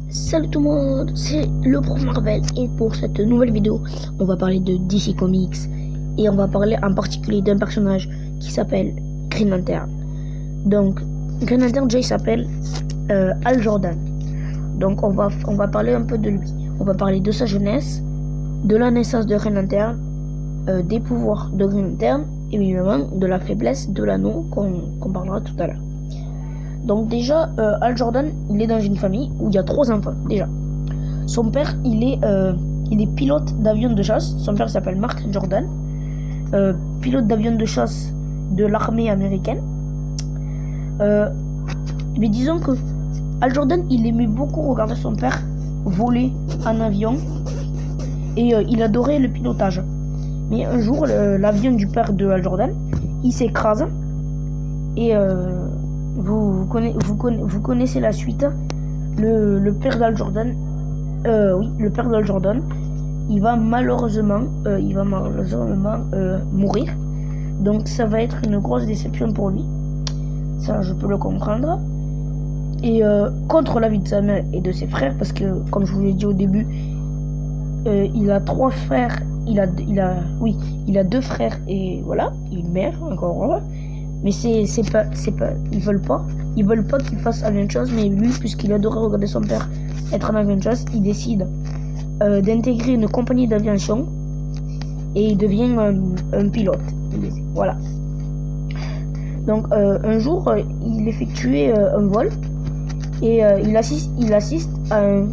Salut tout le monde, c'est le Prof Marvel et pour cette nouvelle vidéo, on va parler de DC Comics et on va parler en particulier d'un personnage qui s'appelle Green Lantern. Donc, Green Lantern, déjà il s'appelle Hal Jordan. Donc on va parler un peu de lui. On va parler de sa jeunesse, de la naissance de Green Lantern, des pouvoirs de Green Lantern et évidemment de la faiblesse de l'anneau qu'on parlera tout à l'heure. Donc déjà, Hal Jordan, il est dans une famille où il y a 3 enfants, déjà. Son père, il est pilote d'avion de chasse. Son père s'appelle Mark Jordan, pilote d'avion de chasse de l'armée américaine. Mais disons que Hal Jordan, il aimait beaucoup regarder son père voler en avion. Et il adorait le pilotage. Mais un jour, l'avion du père de Hal Jordan, il s'écrase. Et vous connaissez la suite. Le père d'Hal Jordan, le père d'Hal Jordan, il va malheureusement mourir. Donc ça va être une grosse déception pour lui. Ça, je peux le comprendre. Et contre l'avis de sa mère et de ses frères, parce que comme je vous l'ai dit au début, il a 3 frères. Il a 2 frères et voilà, une mère encore. Mais c'est pas, ils veulent pas qu'il fasse avion de chasse, mais lui, puisqu'il adorait regarder son père être en avion de chasse, il décide d'intégrer une compagnie d'aviation et il devient un pilote. Voilà. Donc un jour, il effectuait un vol et il assiste à un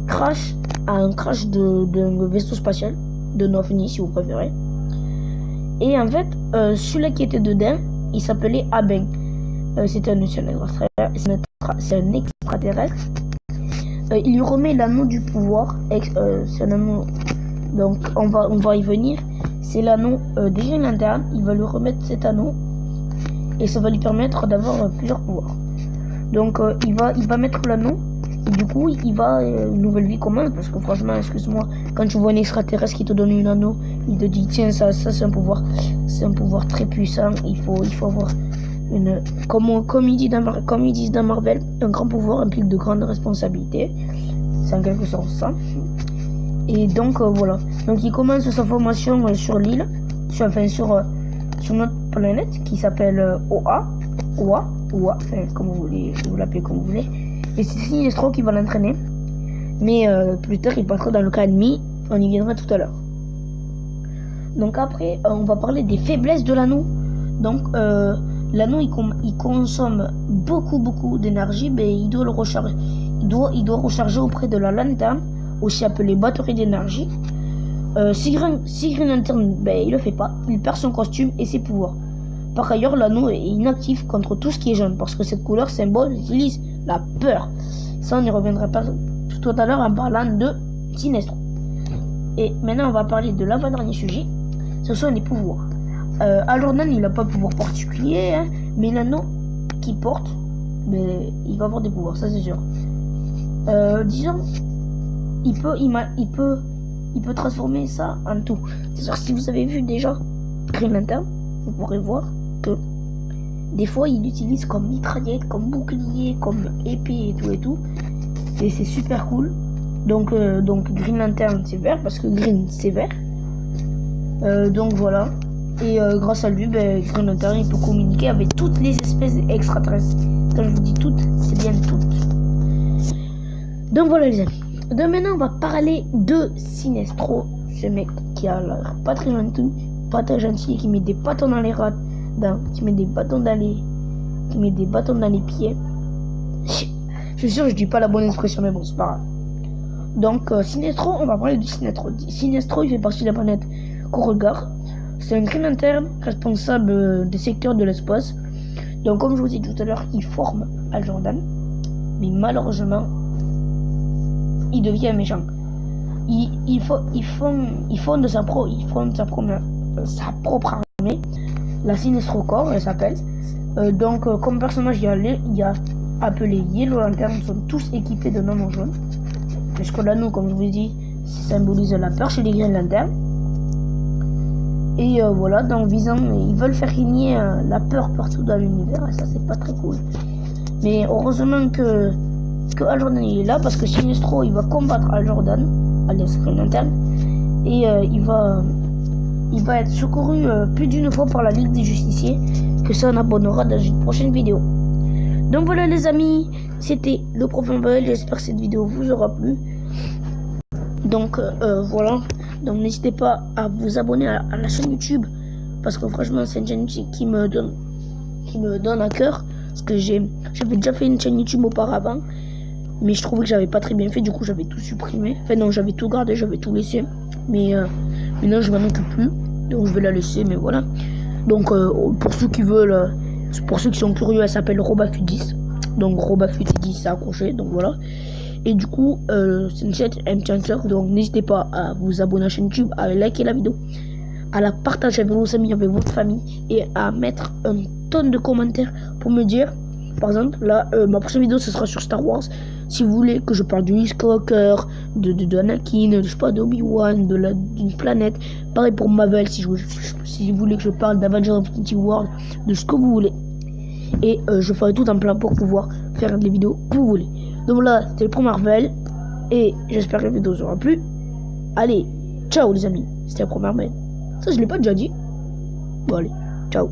crash d'un vaisseau spatial, d'un ovni si vous préférez. Et en fait, celui qui était dedans, il s'appelait Abeng. C'est un extraterrestre. Il lui remet l'anneau du pouvoir. C'est un anneau. Donc on va y venir. C'est l'anneau des Green Lantern. Il va lui remettre cet anneau et ça va lui permettre d'avoir plusieurs pouvoirs. Donc il va mettre l'anneau. Et du coup, une nouvelle vie commence. Parce que franchement, excuse-moi, quand tu vois un extraterrestre qui te donne un anneau, il te dit tiens, ça c'est un pouvoir très puissant. Il faut avoir une, comme ils disent dans Marvel, un grand pouvoir implique de grandes responsabilités. C'est en quelque sorte ça. Et donc voilà. Donc il commence sa formation sur l'île, sur notre planète qui s'appelle Oa, enfin comme vous voulez, vous l'appelez comme vous voulez. Et c'est Sinestro qui va l'entraîner. Mais plus tard, il passera dans le cas ennemi. On y viendra tout à l'heure. Donc après, on va parler des faiblesses de l'anneau. Donc l'anneau, il consomme beaucoup d'énergie. Mais il doit le recharger. Il doit recharger auprès de la lanterne, aussi appelée batterie d'énergie. Si Green Lantern, il le fait pas. Il perd son costume et ses pouvoirs. Par ailleurs, l'anneau est inactif contre tout ce qui est jaune, parce que cette couleur symbolise la peur. Ça, on y reviendra pas tout à l'heure en parlant de Sinestro. Et maintenant, on va parler de l'avant-dernier sujet. Ce sont les pouvoirs. Hal Jordan, il n'a pas de pouvoir particulier, hein, mais l'anneau qu'il porte, il va avoir des pouvoirs, ça c'est sûr. Disons, il peut transformer ça en tout. C'est-à-dire, si vous avez vu déjà Green Lantern, vous pourrez voir que des fois il l'utilise comme mitraillette, comme bouclier, comme épée et tout. Et c'est super cool. Donc Green Lantern c'est vert parce que Green c'est vert. Donc voilà. Et grâce à lui, Green Lantern il peut communiquer avec toutes les espèces extraterrestres. Quand je vous dis toutes, c'est bien toutes. Donc voilà les amis. De maintenant on va parler de Sinestro, ce mec qui a l'air pas très gentil, qui met des bâtons dans les rats, qui met des bâtons dans les pieds. Je suis sûr que je dis pas la bonne expression, mais bon, c'est pas grave. Donc Sinestro, on va parler de Sinestro. Sinestro, il fait partie de la planète Korugar. C'est un Green Lantern responsable des secteurs de l'espace. Donc comme je vous ai dit tout à l'heure, il forme Hal Jordan, mais malheureusement il devient méchant. Il fonde sa propre armée, la Sinestro Corps, elle s'appelle. Donc comme personnage, il y a appelé Yellow Lantern, ils sont tous équipés de anneaux jaunes. Puisque l'anneau, comme je vous ai dit, symbolise la peur chez les Green Lantern. Et voilà, donc ils veulent faire régner la peur partout dans l'univers, et ça c'est pas très cool. Mais heureusement que que Hal Jordan il est là parce que Sinestro il va combattre Hal Jordan, alias Green Lantern, et il va être secouru plus d'une fois par la Ligue des Justiciers, que ça on abonnera dans une prochaine vidéo. Donc voilà les amis, c'était le Prof Marvel, j'espère que cette vidéo vous aura plu. Donc voilà, donc n'hésitez pas à vous abonner à la chaîne YouTube, parce que franchement c'est une chaîne YouTube qui me donne à cœur, parce que j'avais déjà fait une chaîne YouTube auparavant, mais je trouvais que j'avais pas très bien fait, du coup j'avais tout supprimé, enfin non, j'avais tout gardé, j'avais tout laissé, mais maintenant je m'en occupe plus, donc je vais la laisser, mais voilà. Donc pour ceux qui veulent, pour ceux qui sont curieux, elle s'appelle Robafut10, donc Robafut10 c'est accroché, donc voilà. Et du coup c'est une chaîne M-Chancellor, donc n'hésitez pas à vous abonner à la chaîne YouTube, à liker la vidéo, à la partager avec vos amis, avec votre famille, et à mettre une tonne de commentaires pour me dire, par exemple, là, ma prochaine vidéo, ce sera sur Star Wars. Si vous voulez que je parle de Luke Skywalker, de Anakin, je sais pas, d'Obi-Wan, d'une planète. Pareil pour Marvel, si vous voulez que je parle d'Avengers Infinity War, de ce que vous voulez. Et je ferai tout un plan pour pouvoir faire des vidéos que vous voulez. Donc voilà, c'était le Pro Marvel. Et j'espère que la vidéo vous aura plu. Allez, ciao les amis, c'était le Pro Marvel. Ça, je l'ai pas déjà dit. Bon, allez, ciao.